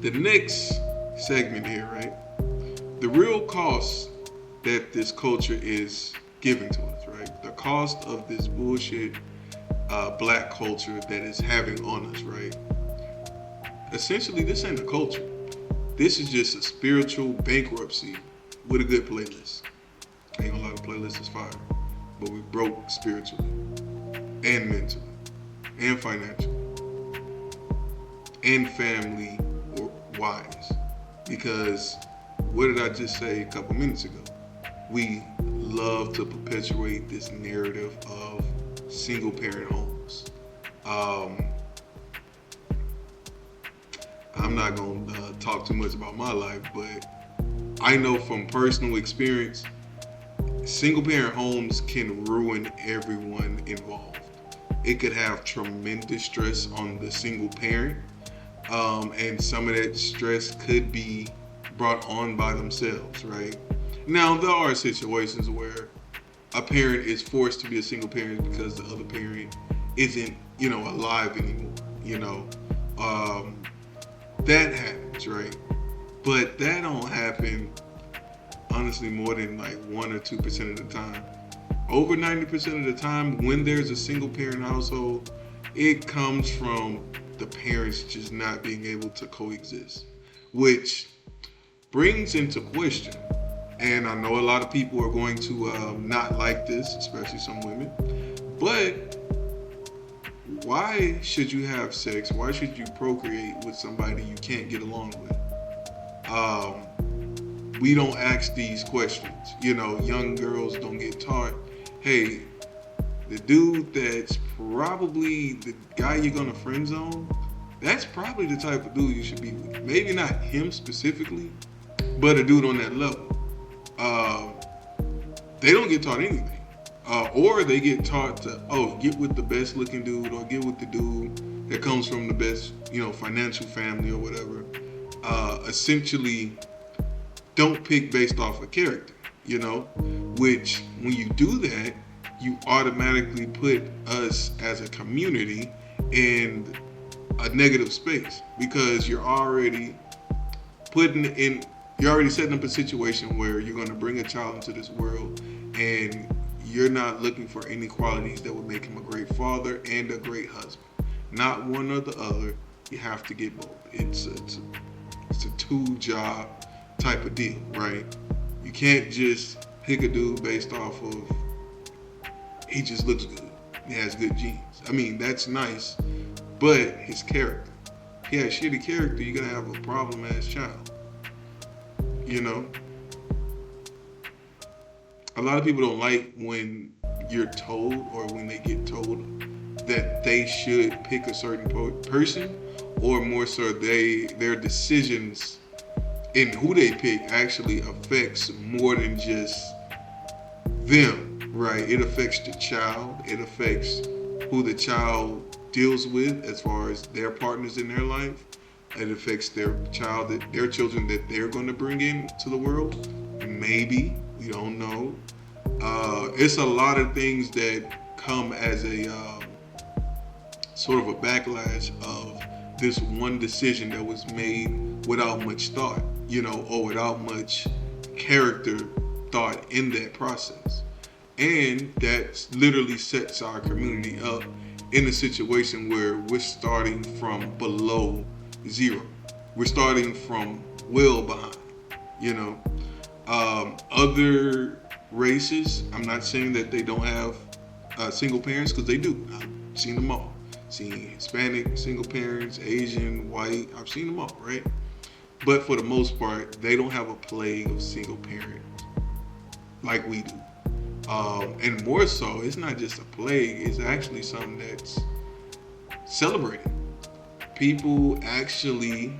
The next segment here, right? The real cost that this culture is giving to us, right? The cost of this bullshit black culture that is having on us, right? Essentially, this ain't a culture. This is just a spiritual bankruptcy with a good playlist. Ain't gonna lie, the playlist is fire. But we broke spiritually and mentally and financially and family wise. Because what did I just say a couple minutes ago? We love to perpetuate this narrative of single parent homes. Um, I'm not going to talk too much about my life, but I know from personal experience, single parent homes can ruin everyone involved. It could have tremendous stress on the single parent, and some of that stress could be brought on by themselves, right? Now, there are situations where a parent is forced to be a single parent because the other parent isn't, alive anymore, you know. Um, that happens, right? But that don't happen honestly more than like 1 or 2% of the time. Over 90% of the time, when there's a single parent household, it comes from the parents just not being able to coexist, which brings into question. And I know a lot of people are going to not like this, especially some women. But why should you have sex? Why should you procreate with somebody you can't get along with? We don't ask these questions. Young girls don't get taught, hey, the dude that's probably the guy you're gonna friend zone, that's probably the type of dude you should be with. Maybe not him specifically, but a dude on that level. Uh, they don't get taught anything. Or they get taught to, get with the best looking dude or get with the dude that comes from the best, financial family or whatever. Essentially, don't pick based off of character, which when you do that, you automatically put us as a community in a negative space because you're already setting up a situation where you're going to bring a child into this world and you're not looking for any qualities that would make him a great father and a great husband. Not one or the other. You have to get both. It's a two-job type of deal, right? You can't just pick a dude based off of he just looks good. He has good genes. I mean, that's nice, but his character. If he has shitty character, you're gonna have a problem as child. You know? A lot of people don't like when you're told or when they get told that they should pick a certain person, or more so their decisions in who they pick actually affects more than just them, right? It affects the child. It affects who the child deals with as far as their partners in their life. It affects their children that they're going to bring into the world. Maybe, we don't know. It's a lot of things that come as a sort of a backlash of this one decision that was made without much thought, or without much character thought in that process. And that literally sets our community up in a situation where we're starting from below zero. We're starting from well behind, Other races, I'm not saying that they don't have single parents, because they do. I've seen them all. Seen Hispanic single parents, Asian, white, I've seen them all, right? But for the most part, they don't have a plague of single parents like we do. And more so, it's not just a plague, it's actually something that's celebrated. People actually,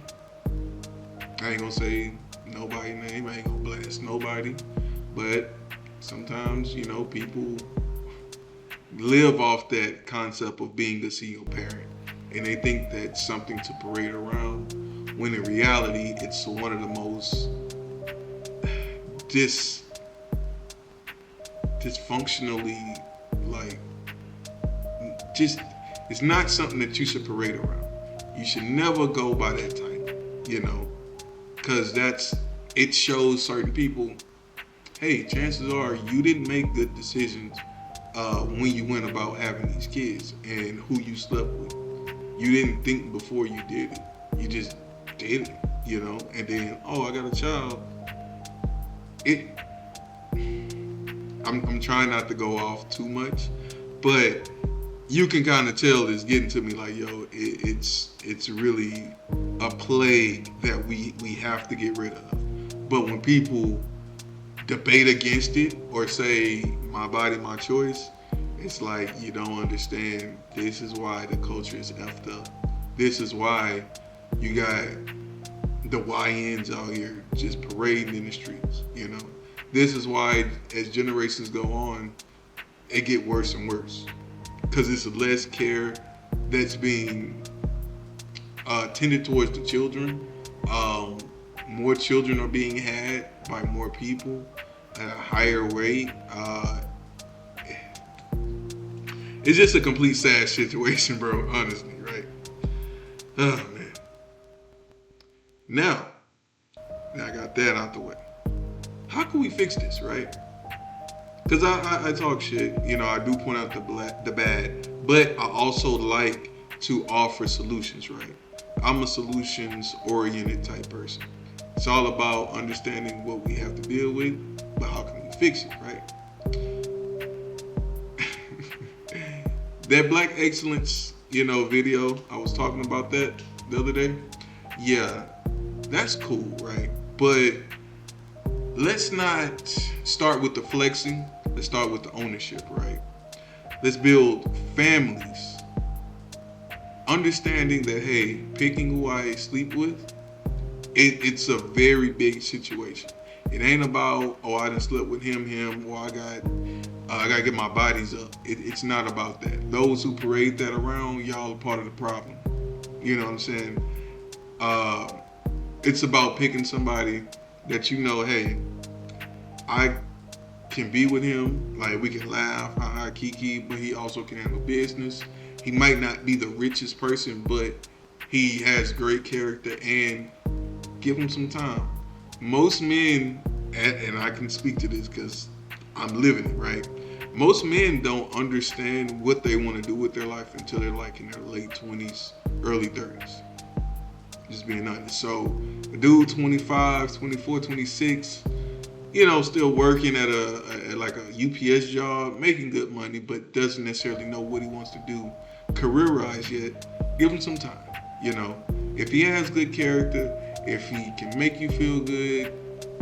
I ain't gonna say nobody's name, I ain't gonna blast nobody, but sometimes, people live off that concept of being a single parent, and they think that's something to parade around, when in reality, it's one of the most dysfunctionally, it's not something that you should parade around. You should never go by that title. you know, because it shows certain people, hey, chances are you didn't make good decisions when you went about having these kids and who you slept with. You didn't think before you did it. You just did it, you know, and then, oh, I got a child. I'm trying not to go off too much, but you can kind of tell it's getting to me like, yo, it's really a plague that we have to get rid of. But when people debate against it or say my body, my choice, it's like you don't understand. This is why the culture is effed up. This is why you got the YNs out here just parading in the streets, you know. This is why as generations go on, it get worse and worse. Because it's less care that's being tended towards the children. More children are being had by more people at a higher rate. It's just a complete sad situation, bro, honestly, right? Oh, man. Now I got that out the way. How can we fix this, right? Because I talk shit, you know, I do point out the bad, but I also like to offer solutions, right? I'm a solutions-oriented type person. It's all about understanding what we have to deal with, but how can we fix it, right? That Black Excellence, you know, video, I was talking about that the other day. Yeah, that's cool, right? But let's not start with the flexing. Let's start with the ownership, right? Let's build families. Understanding that, hey, picking who I sleep with, it's a very big situation. It ain't about, oh, I done slept with him, or I gotta get my bodies up. It's not about that. Those who parade that around, y'all are part of the problem. You know what I'm saying? It's about picking somebody that you know, hey, I can be with him, like we can laugh, kiki, but he also can handle business. He might not be the richest person, but he has great character, and give him some time. Most men, and I can speak to this because I'm living it, right? Most men don't understand what they want to do with their life until they're like in their late 20s, early 30s. Just being honest. So a dude 25, 24, 26, you know, still working at like a UPS job, making good money, but doesn't necessarily know what he wants to do career-wise yet. Give him some time, you know. If he has good character, if he can make you feel good,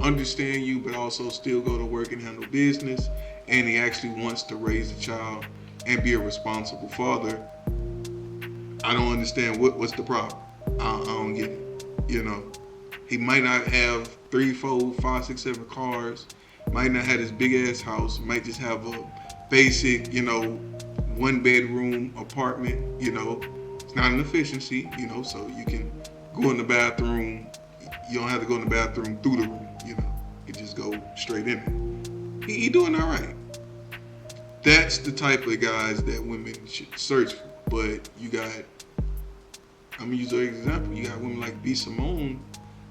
understand you, but also still go to work and handle business, and he actually wants to raise a child and be a responsible father, I don't understand what's the problem. I don't get it. You know, he might not have 3, 4, 5, 6, 7 cars, might not have this big ass house, might just have a basic, you know, 1-bedroom apartment, you know. It's not an efficiency, you know, so you can go in the bathroom. You don't have to go in the bathroom through the room, you know. You just go straight in it. He doing all right. That's the type of guys that women should search for. But you got, I'm gonna use an example. You got women like B. Simone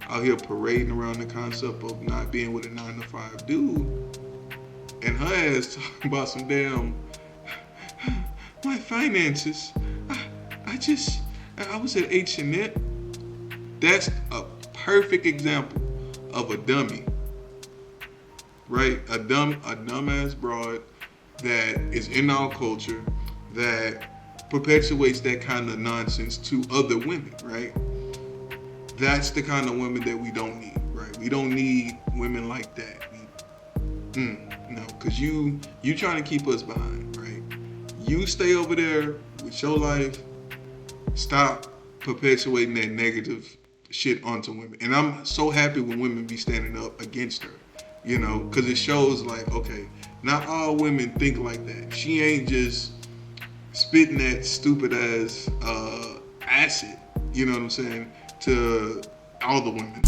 out here parading around the concept of not being with a 9-to-5 dude, and her ass talking about some damn my finances. I was at H&M. That's a perfect example of a dummy, right? A dumbass broad that is in our culture that perpetuates that kind of nonsense to other women, right? That's the kind of women that we don't need, right? We don't need women like that. No, because you trying to keep us behind, right? You stay over there with your life. Stop perpetuating that negative shit onto women. And I'm so happy when women be standing up against her, you know, because it shows like, okay, not all women think like that. She ain't just spitting that stupid ass acid, you know what I'm saying, to all the women.